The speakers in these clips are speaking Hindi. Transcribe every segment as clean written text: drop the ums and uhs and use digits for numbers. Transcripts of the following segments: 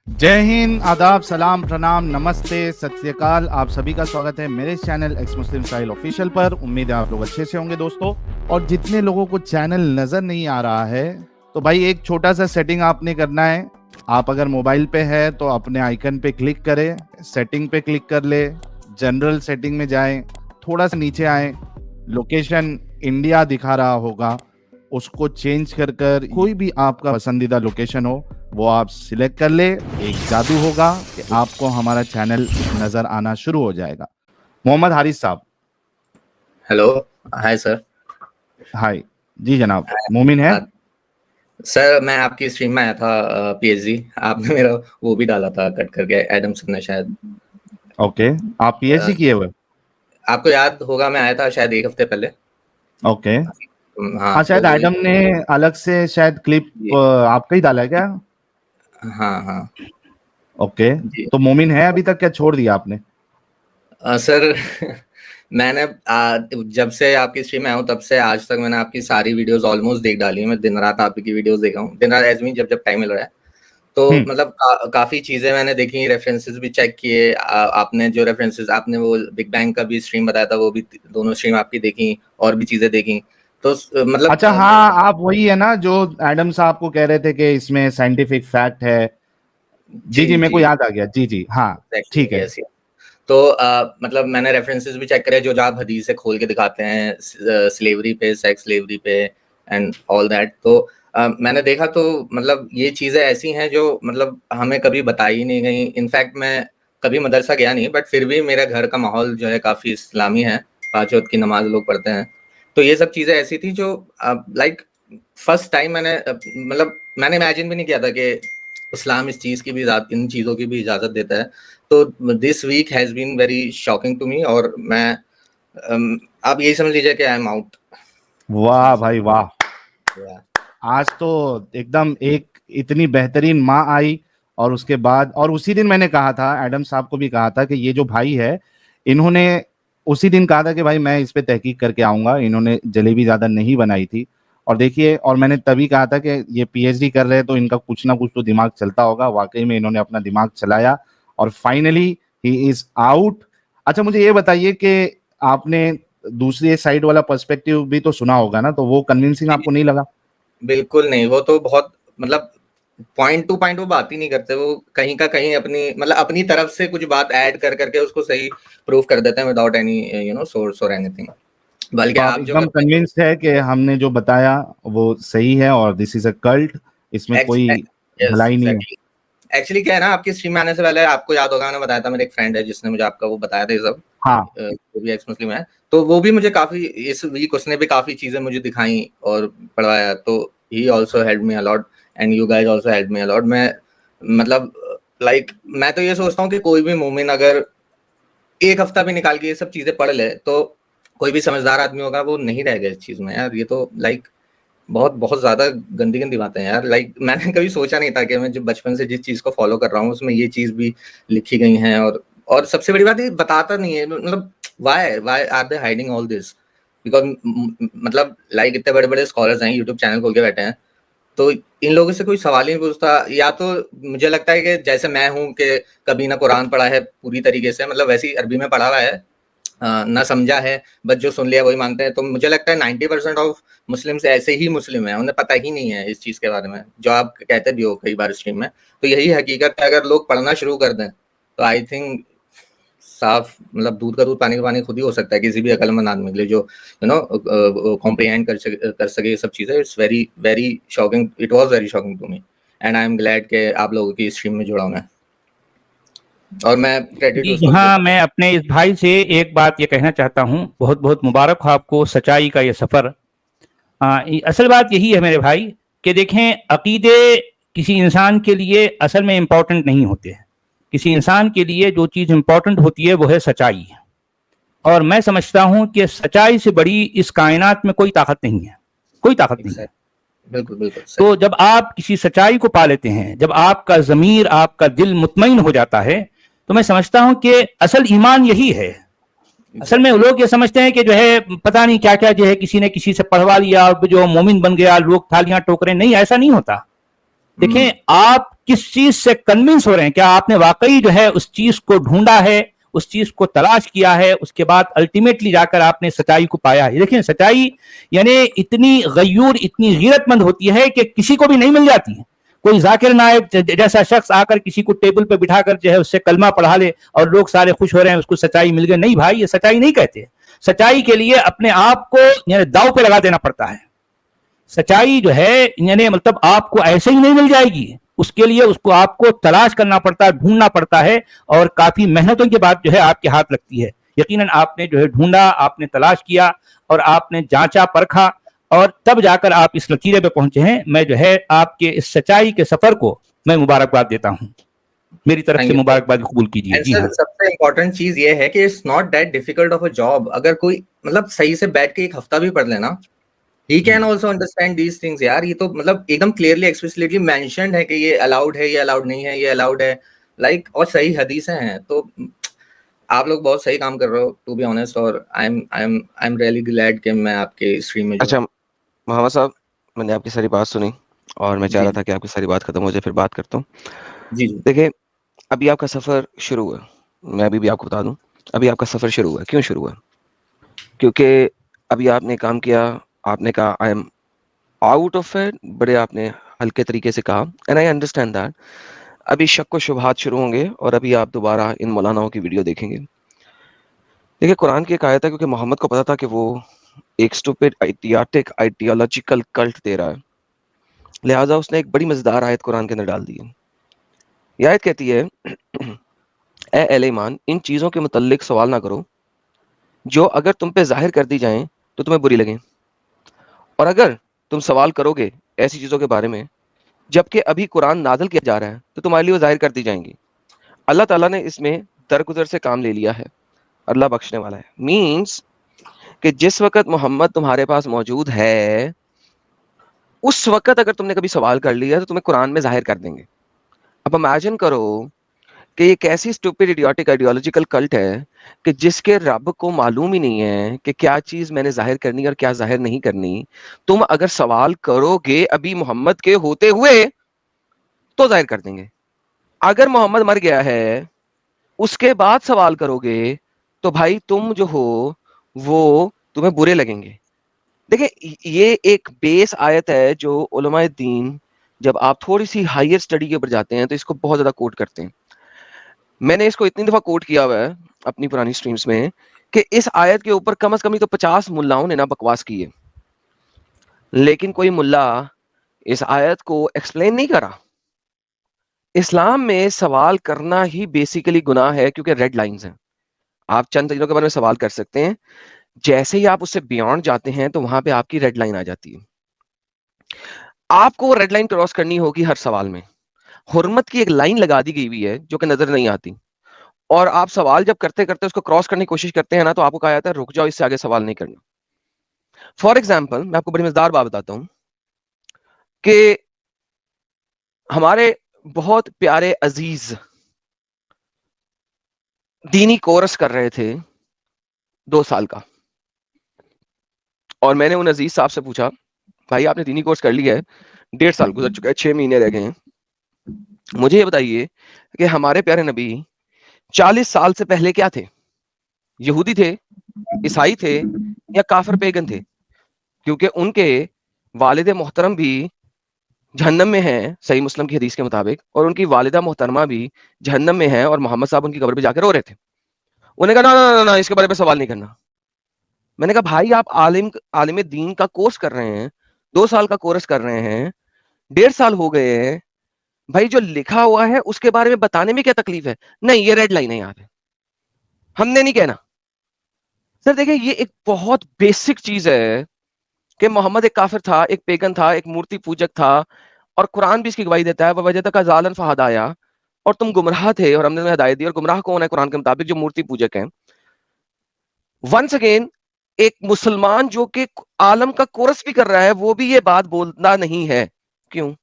जय हिंद, आदाब, सलाम, प्रणाम, नमस्ते, सत श्री अकाल। आप सभी का स्वागत है मेरे चैनल एक्स मुस्लिम स्टाइल ऑफिशियल पर। उम्मीद है आप लोग अच्छे से होंगे दोस्तों। और जितने लोगों को चैनल नजर नहीं आ रहा है तो भाई एक छोटा सा सेटिंग आपने करना है। आप अगर मोबाइल पे है तो अपने आइकन पे क्लिक करें, सेटिंग पे क्लिक कर ले, जनरल सेटिंग में जाएं, थोड़ा सा नीचे आए, लोकेशन इंडिया दिखा रहा होगा, उसको चेंज कर कर कोई भी आपका पसंदीदा लोकेशन हो वो आप सिलेक्ट कर ले। एक जादू होगा कि आपको हमारा चैनल नजर आना शुरू हो जाएगा। मोहम्मद हारिस साहब, हेलो, हाय सर। हाय जी जनाब, मोमिन है। सर मैं आपकी स्ट्रीम में आया था, पीएचडी आपने मेरा वो भी डाला था कट करके, एडम सर ने शायद। ओके, आप पीएचडी किए हुए? आपको याद होगा, मैं आया था शायद 1 हफ्ते पहले। ओके, हाँ हाँ शायद तो एडम ने अलग से शायद क्लिप आपका ही डाला है क्या? हाँ हाँ ओके, जी। तो मोमिन है अभी तक क्या छोड़ दिया आपने? सर मैंने जब से आपकी स्ट्रीम में आया हूँ तब से आज तक मैंने आपकी सारी वीडियोस ऑलमोस्ट देख डाली है। मैं दिन रात आपकी वीडियोस देखा हूँ, दिन रात एज मी जब जब टाइम मिल रहा है। तो मतलब काफी चीजें मैंने देखी, रेफरेंसेस भी चेक किए। आपने जो रेफरेंसेस, आपने वो बिग बैंग का भी स्ट्रीम बताया था, वो भी दोनों स्ट्रीम आपकी देखी, और भी चीजें देखी। तो मतलब अच्छा, हाँ आप वही है ना जो एडम साहब को कह रहे थे कि इसमें साइंटिफिक फैक्ट है। जी जी जी, मेरे को जी, याद आ गया। जी जी, हाँ ठीक है। यस। तो मतलब मैंने रेफरेंसेस भी चेक करे, जो आप हदीस से खोल के दिखाते हैं स्लेवरी पे, सेक्स स्लेवरी पे एंड ऑल दैट। तो मैंने देखा तो मतलब ये चीजें ऐसी हैं जो मतलब हमें कभी बताई नहीं गई। इनफैक्ट मैं कभी मदरसा गया नहीं, बट फिर भी मेरे घर का माहौल जो है काफी इस्लामी है, 5 वक्त की नमाज लोग पढ़ते हैं। तो ये सब चीजें ऐसी थी जो लाइक फर्स्ट टाइम मैंने मतलब मैंने इमेजिन भी नहीं किया था कि इस्लाम इस चीज की भी इन चीजों की भी इजाजत देता है। तो this week has been very shocking to me, और मैं आप यही समझ लीजिए कि आई एम आउट। वाह भाई वाह, आज तो एकदम एक इतनी बेहतरीन माँ आई। और उसके बाद और उसी दिन मैंने कहा था, एडम साहब को भी कहा था कि ये जो भाई है, इन्होंने उसी दिन कहा था कि भाई मैं इस पे तहकीक करके आऊंगा। इन्होंने जलेबी ज्यादा नहीं बनाई थी। और देखिए, और मैंने तभी कहा था कि ये पीएचडी कर रहे हैं तो इनका कुछ ना कुछ तो दिमाग चलता होगा। वाकई में इन्होंने अपना दिमाग चलाया और फाइनली ही इज आउट। अच्छा, मुझे ये बताइए कि आपने दूसरी साइड वाला पर्सपेक्टिव भी तो सुना होगा ना, तो वो कन्विंसिंग आपको नहीं लगा? बिल्कुल नहीं, वो तो बहुत मतलब पॉइंट टू पॉइंट वो बात ही नहीं करते। वो कहीं का कहीं अपनी मतलब अपनी तरफ से कुछ बात ऐड कर करके उसको सही प्रूव कर देते हैं, विदाउट एनी सोर्स और एनीथिंग। बल्कि तो आप आप जो एकदम करते कन्विंस्ड है कि हमने जो बताया वो सही है और दिस इज अ कल्ट, इसमें हैं, कोई यस भलाई नहीं है? एग्जैक्टली। एक्चुअली क्या है ना, आपकी स्ट्रीम में आने से पहले आपको याद होगा, मैंने बताया था, मेरे एक फ्रेंड है जिसने मुझे आपका वो बताया था ये सब, हाँ, वो भी एक्स मुस्लिम है। तो वो भी मुझे काफी इस वीक उसने भी काफी चीजें मुझे दिखाई और पढ़वाया। तो ही also help me a lot and you guys also help me a lot. मैं मतलब लाइक मैं तो ये सोचता हूँ कि कोई भी मोमिन अगर एक हफ्ता भी निकाल के ये सब चीजें पढ़ ले तो कोई भी समझदार आदमी होगा वो नहीं रहेगा इस चीज में। यार ये तो लाइक बहुत बहुत ज्यादा गंदी गंदी बातें हैं यार। लाइक मैंने कभी सोचा नहीं था कि मैं जब बचपन से जिस चीज को फॉलो कर रहा हूँ उसमें ये चीज भी लिखी गई हैं। और सबसे बड़ी बात ये बताता नहीं है, मतलब why are they hiding all this? Because मतलब लाइक इतने बड़े बड़े स्कॉलर्स हैं, यूट्यूब चैनल खोल के बैठे हैं, तो इन लोगों से कोई सवाल ही नहीं पूछता। या तो मुझे लगता है कि जैसे मैं हूँ कि कभी ना कुरान पढ़ा है पूरी तरीके से, मतलब वैसी अरबी में पढ़ा हुआ है, ना समझा है, बस जो सुन लिया वही मानते हैं। तो मुझे लगता है 90% ऑफ मुस्लिम्स ऐसे ही मुस्लिम हैं, उन्हें पता ही नहीं है इस चीज के बारे में, जो आप कहते भी हो कई बार स्ट्रीम में। तो यही हकीकत है, अगर लोग पढ़ना शुरू कर दें तो आई थिंक साफ मतलब दूध का दूध पानी का पानी खुद ही हो सकता है किसी भी अकलमंद आदमी के लिए, जो कॉम्प्रिहेंड कर सके ये सब चीजें। It's very very shocking, it was very shocking to me, and I am glad कि आप लोगों की स्ट्रीम में जुड़ा हूं मैं, और मैं क्रेडिट जी उसको भी हाँ, देता मैं अपने इस भाई से एक बात ये कहना चाहता हूँ, बहुत बहुत मुबारक हो आपको सच्चाई का ये सफ़र। असल बात यही है मेरे भाई कि देखें, अकीदे किसी इंसान के लिए असल में इम्पोर्टेंट नहीं होते हैं। किसी इंसान के लिए जो चीज़ इम्पोर्टेंट होती है वो है सच्चाई। और मैं समझता हूँ कि सच्चाई से बड़ी इस कायनात में कोई ताकत नहीं है, कोई ताकत नहीं है। बिल्कुल बिल्कुल तो सही। जब आप किसी सच्चाई को पा लेते हैं, जब आपका ज़मीर, आपका दिल मुतमईन हो जाता है, तो मैं समझता हूँ कि असल ईमान यही है। असल में लोग ये समझते हैं कि जो है पता नहीं क्या क्या जो है किसी ने किसी से पढ़वा लिया और जो मोमिन बन गया, लोग थालियां ठोक रहे हैं। नहीं, ऐसा नहीं होता। देखें, आप किस चीज से कन्विंस हो रहे हैं, क्या आपने वाकई जो है उस चीज को ढूंढा है, उस चीज को तलाश किया है, उसके बाद अल्टीमेटली जाकर आपने सच्चाई को पाया है। देखिए सच्चाई यानी इतनी गयूर, इतनी गीरतमंद होती है कि किसी को भी नहीं मिल जाती है। कोई जाकिर नायक जैसा शख्स आकर किसी को टेबल पे बिठाकर जो है उससे कलमा पढ़ा ले और लोग सारे खुश हो रहे हैं, उसको सच्चाई मिल गई। नहीं भाई, ये सच्चाई नहीं कहते। सच्चाई के लिए अपने आप को यानी दांव पे लगा देना पड़ता है। सच्चाई जो है यानी मतलब आपको ऐसे ही नहीं मिल जाएगी, उसके लिए उसको आपको तलाश करना पड़ता है, ढूंढना पड़ता है, और काफी मेहनतों के बाद जो है आपके हाथ लगती है। यकीनन आपने जो है ढूंढा, आपने तलाश किया और आपने जांचा परखा और तब जाकर आप इस नतीजे पे पहुंचे हैं। मैं जो है आपके इस सच्चाई के सफर को मैं मुबारकबाद देता हूं, मेरी तरफ से मुबारकबाद कबूल कीजिए। जी हाँ। सबसे इम्पोर्टेंट चीज ये है कि it's not that difficult of a job. अगर कोई मतलब सही से बैठ के एक हफ्ता भी पढ़ लेना, he can also understand these things यार। ये तो मतलब एकदम क्लियरली एक्सप्लिसिटली मेंशन्ड है कि ये अलाउड है, ये अलाउड नहीं है, ये अलाउड है, लाइक और सही हदीसें हैं। तो आप लोग बहुत सही काम कर रहे हो टू बी ऑनेस्ट, और आई एम रियली ग्लैड कि मैं आपके स्ट्रीम में। अच्छा मोहम्मद साहब, मैंने आपकी सारी बात सुनी और मैं चाह रहा था कि आपकी सारी बात खत्म हो जाए फिर बात करता हूँ। जी देखिए, अभी आपका सफर शुरू हुआ, मैं अभी भी आपको बता दूं, अभी आपका सफर शुरू हुआ। क्यों शुरू हुआ? क्योंकि अभी आपने काम किया, आपने कहा I am out of it, बड़े आपने हल्के तरीके से कहा, एंड आई अंडरस्टैंड दैट। अभी शक व शुबहात शुरू होंगे और अभी आप दोबारा इन मौलानाओं की वीडियो देखेंगे। देखिए, कुरान की एक आयत है, क्योंकि मोहम्मद को पता था कि वो एक स्टूपिड आइडियाटिक आइडियोलॉजिकल कल्ट दे रहा है, लिहाजा उसने एक बड़ी मजेदार आयत कुरान के अंदर डाल दी है। यह आयत कहती है, ए अहले ईमान, इन चीजों के मुतल्लिक सवाल ना करो जो अगर तुम पे जाहिर कर दी जाएं तो तुम्हें बुरी लगें, और अगर तुम सवाल करोगे ऐसी चीजों के बारे में जबकि अभी कुरान नाज़िल किया जा रहा है तो तुम्हारे लिए वो जाहिर कर दी जाएंगी। अल्लाह ताला ने इसमें दरगुजर से काम ले लिया है, अल्लाह बख्शने वाला है। मीन्स कि जिस वक्त मोहम्मद तुम्हारे पास मौजूद है, उस वक्त अगर तुमने कभी सवाल कर लिया तो तुम्हें कुरान में जाहिर कर देंगे। अब इमेजिन करो कि ये कैसी स्टूपिड इडियोटिक आइडियोलॉजिकल कल्ट है कि जिसके रब को मालूम ही नहीं है कि क्या चीज मैंने जाहिर करनी और क्या जाहिर नहीं करनी। तुम अगर सवाल करोगे अभी मोहम्मद के होते हुए तो जाहिर कर देंगे, अगर मोहम्मद मर गया है उसके बाद सवाल करोगे तो भाई तुम जो हो वो तुम्हें बुरे लगेंगे। देखिए, ये एक बेस आयत है जो उलमाए दीन जब आप थोड़ी सी हायर स्टडी के ऊपर जाते हैं तो इसको बहुत ज्यादा कोट करते हैं। मैंने इसको इतनी दफा कोट किया हुआ है अपनी पुरानी स्ट्रीम्स में कि इस आयत के ऊपर कम से कम तो 50 मुल्लाओं ने ना बकवास की है, लेकिन कोई मुल्ला इस आयत को एक्सप्लेन नहीं करा। इस्लाम में सवाल करना ही बेसिकली गुनाह है, क्योंकि रेड लाइंस हैं। आप चंद चीजों के बारे में सवाल कर सकते हैं, जैसे ही आप उससे बियॉन्ड जाते हैं तो वहां पे आपकी रेड लाइन आ जाती है। आपको रेड लाइन क्रॉस करनी होगी हर सवाल में। हुर्मत की एक लाइन लगा दी गई हुई है जो कि नजर नहीं आती, और आप सवाल जब करते करते उसको क्रॉस करने की कोशिश करते हैं ना, तो आपको कहा जाता है रुक जाओ, इससे आगे सवाल नहीं करना। फॉर एग्जाम्पल, मैं आपको बड़ी मजेदार बात बताता हूं कि हमारे बहुत प्यारे अजीज दीनी कोर्स कर रहे थे 2 साल का, और मैंने उन अजीज साहब से पूछा, भाई आपने दीनी कोर्स कर लिया है, 1.5 साल गुजर चुका है, 6 महीने रह गए हैं, मुझे ये बताइए कि हमारे प्यारे नबी 40 साल से पहले क्या थे? यहूदी थे, ईसाई थे, या काफिर पेगन थे? क्योंकि उनके वालिद मोहतरम भी जहन्नम में हैं सही मुस्लिम की हदीस के मुताबिक, और उनकी वालिदा मोहतरमा भी जहन्नम में हैं, और मोहम्मद साहब उनकी कब्र पे जाकर रो रहे थे। उन्होंने कहा ना ना ना, इसके बारे में सवाल नहीं करना। मैंने कहा भाई आप आलिम दीन का कोर्स कर रहे हैं, 2 साल का कोर्स कर रहे हैं, 1.5 साल हो गए हैं, भाई जो लिखा हुआ है उसके बारे में बताने में क्या तकलीफ है? नहीं, ये रेड लाइन है, यहाँ पे हमने नहीं कहना। सर देखिए, ये एक बहुत बेसिक चीज है कि मोहम्मद एक काफिर था, एक पेगन था, एक मूर्ति पूजक था, और कुरान भी इसकी गवाही देता है, वजह तक जालन फहदाया, और तुम गुमराह थे और हमने तुम्हें हिदायत दी। और गुमराह कौन है कुरान के मुताबिक? जो मूर्ति पूजक हैं। वंस अगेन, एक मुसलमान जो कि आलम का कोर्स भी कर रहा है वो भी ये बात बोलना नहीं है। क्यों?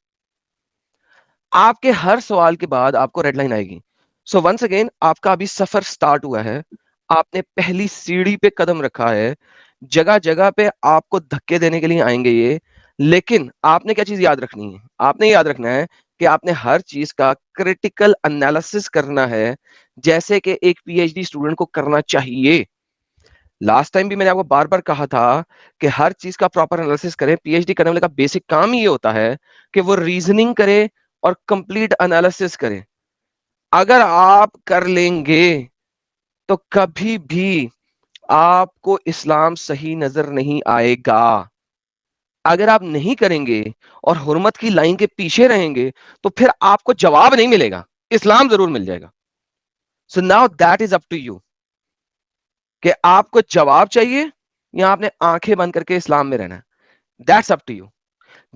आपके हर सवाल के बाद आपको रेड लाइन आएगी। सो वंस अगेन, आपका अभी सफर स्टार्ट हुआ है, आपने पहली सीढ़ी पे कदम रखा है, जगह जगह पे आपको धक्के देने के लिए आएंगे ये, लेकिन आपने क्या चीज याद रखनी है? आपने याद रखना है कि आपने हर चीज का क्रिटिकल एनालिसिस करना है, जैसे कि एक पीएचडी स्टूडेंट को करना चाहिए। लास्ट टाइम भी मैंने आपको बार बार कहा था कि हर चीज का प्रॉपर एनालिसिस करें। पीएचडी करने वाले का बेसिक काम ही ये होता है कि वो रीजनिंग करे और कंप्लीट एनालिसिस करे। अगर आप कर लेंगे तो कभी भी आपको इस्लाम सही नजर नहीं आएगा। अगर आप नहीं करेंगे और हुर्मत की लाइन के पीछे रहेंगे तो फिर आपको जवाब नहीं मिलेगा, इस्लाम जरूर मिल जाएगा। So now that is up to you कि आपको जवाब चाहिए या आपने आंखें बंद करके इस्लाम में रहना है। That's up to you.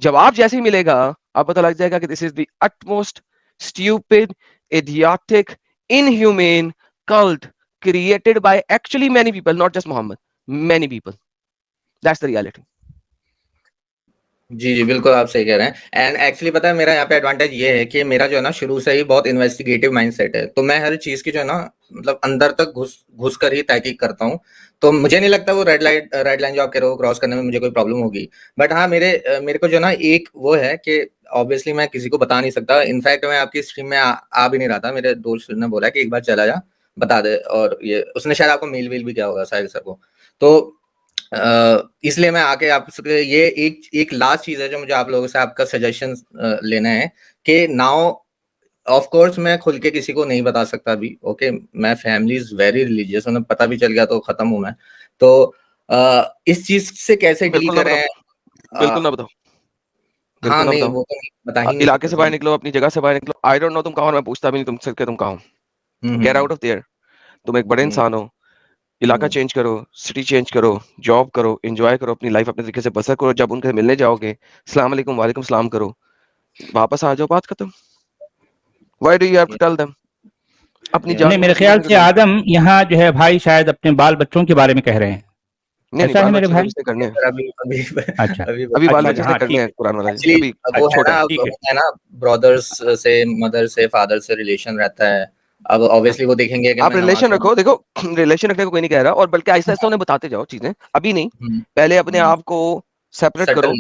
जवाब जैसे ही मिलेगा आपको पता लग जाएगा कि this is the utmost stupid, idiotic, inhumane cult created by actually many people, not just Muhammad, many people. That's the reality. जी बिल्कुल आप सही कह रहे हैं। एंड एक्चुअली पता है मेरा यहाँ पे एडवांटेज ये है कि मेरा जो है ना शुरू से ही बहुत इन्वेस्टिगेटिव माइंडसेट है, तो मैं हर चीज की जो है ना मतलब अंदर तक घुस कर ही तहकीक करता हूँ। तो मुझे नहीं लगता वो रेड लाइन जो आप कह रहे हो क्रॉस करने में मुझे कोई प्रॉब्लम होगी। बट हाँ मेरे को जो ना एक वो है कि ऑब्वियसली मैं किसी को बता नहीं सकता। इनफैक्ट मैं आपकी स्ट्रीम में आ भी नहीं रहा था, मेरे दोस्त ने बोला कि एक बार चला जा बता दे, और ये उसने शायद आपको मेल भी किया होगा साहिल सर को। तो इसलिए मैं आके आपसे ये एक लास्ट चीज है जो मुझे आप लोगों से आपका सजेशन लेना है कि नाउ ऑफ कोर्स मैं खुल के किसी को नहीं बता सकता अभी। ओके, मैं फैमिली इज वेरी रिलीजियस, उन्हें पता भी चल गया तो खत्म हूं मैं। तो इस चीज से कैसे डील करें? बिल्कुल ना बताओ। हाँ नहीं वो तो बता ही नहीं इलाके से बाहर निकलो, अपनी जगह से बाहर निकलो। आई डोंट नो तुम कहाँ हो, मैं पूछता भी नहीं तुमसे कि तुम कहाँ हो। Get out of their. तुम एक बड़े इंसान हो, इलाका चेंज करो, सिटी चेंज करो, जॉब करो, एंजॉय करो, अपनी लाइफ अपने तरीके से बसर करो। जब उनके मिलने जाओगे अस्सलाम वालेकुम वालेकुम सलाम करो, वापस आ जाओ, बात खत्म। Why do you have to tell them? अपनी जान नहीं, मेरे ख्याल से आदम यहाँ जो है भाई शायद अपने बाल बच्चों के बारे में कह रहे हैं। ऐसा है मेरे भाई? करने हैं अच्छा अभी बाल बच्चे से करने हैं कुरान वाला। अभी वो है ना ब्रदर्स से, मदर से, फादर से रिलेशन रहता है। अब ऑब्वियसली वो देखेंगे कि आप रिलेशन रखो। देखो रिलेशन रखने को कोई नहीं कह रहा, और बल्कि आहिस्ता आहिस्ता उन्हें बताते जाओ चीजें। अभी नहीं, पहले अपने आप को सेपरेट करो,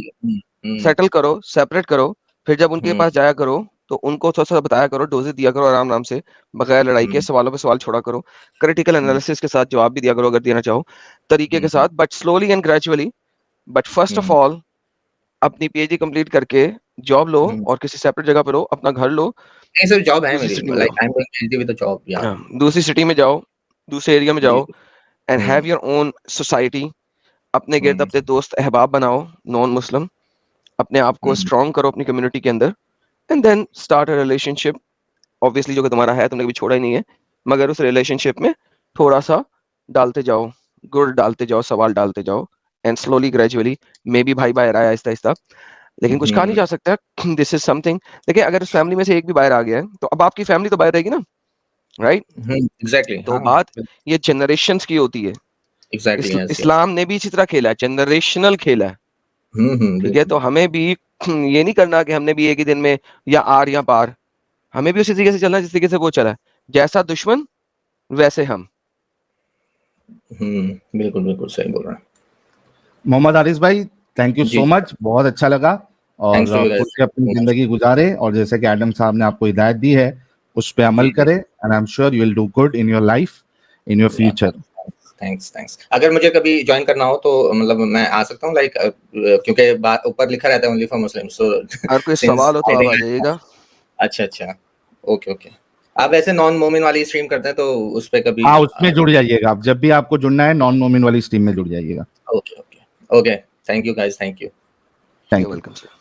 सेटल करो, सेपरेट करो। फिर जब उनके पास जाया करो तो उनको थोड़ा सा बताया करो, डोजेस दिया करो आराम आराम से, बगैर लड़ाई के। सवालों पे सवाल छोड़ा करो, क्रिटिकल एनालिसिस के साथ जवाब भी दिया करो अगर देना चाहो, तरीके के साथ, but slowly and gradually. But first of all अपनी पीएचडी कंप्लीट करके जॉब लो और किसी सेपरेट जगह पे लो, अपना घर लो। सर जॉब है मेरी, like I am going PhD with a job. या दूसरी सिटी में जाओ, दूसरे एरिया में जाओ, and have your own society. अपने गिर्द अपने दोस्त अहबाब बनाओ नॉन मुस्लिम, अपने आप को स्ट्रॉन्ग करो अपनी कम्युनिटी के अंदर, and then start a relationship. Obviously जो कि तुम्हारा है, तुमने कभी छोड़ा ही नहीं है, मगर उस रिलेशनशिप में थोड़ा सा डालते जाओ, गुड़ डालते जाओ, सवाल डालते जाओ, and slowly gradually may be भाई बाहर आया आहिस्ता आहिस्ता, लेकिन कुछ कहा नहीं जा सकता। This is something. देखिए अगर उस फैमिली में से एक भी बाहर आ गया है तो अब आपकी फैमिली तो बाहर रहेगी ना, राइट? एग्जैक्टली। तो बात ये जनरेशंस की होती है। इस्लाम ने भी इसी तरह खेला है, जनरेशनल खेला है। ठीक है, तो हमें भी ये नहीं करना कि हमने भी एक ही दिन में या आर या पार, हमें भी उसी तरीके से चलना जिस तरीके से वो चला है। जैसा दुश्मन वैसे हम। बिल्कुल बिल्कुल सही बोल रहे हैं मोहम्मद आरिस भाई, थैंक यू सो मच, बहुत अच्छा लगा। और खुद से अपनी जिंदगी गुजारे, और जैसे कि एडम साहब ने आपको हिदायत दी है उस पे अमल करें, and I am sure you will do good in your life, in your future. Thanks. अगर मुझे कभी ज्वाइन करना हो तो मतलब मैं आ सकता हूँ, लाइक क्योंकि ऊपर लिखा रहता है ओनली फॉर मुस्लिम, सो अगर कोई सवाल हो तो आप आ जाइएगा। अच्छा, ओके। आप वैसे नॉन मोमिन वाली स्ट्रीम करते हैं तो उस पे कभी? हाँ, उसमें जुड़ जाइएगा आप, जब भी आपको जुड़ना है नॉन मोमिन वाली स्ट्रीम में जुड़ जाइएगा। Okay. Thank you guys, thank you. Welcome.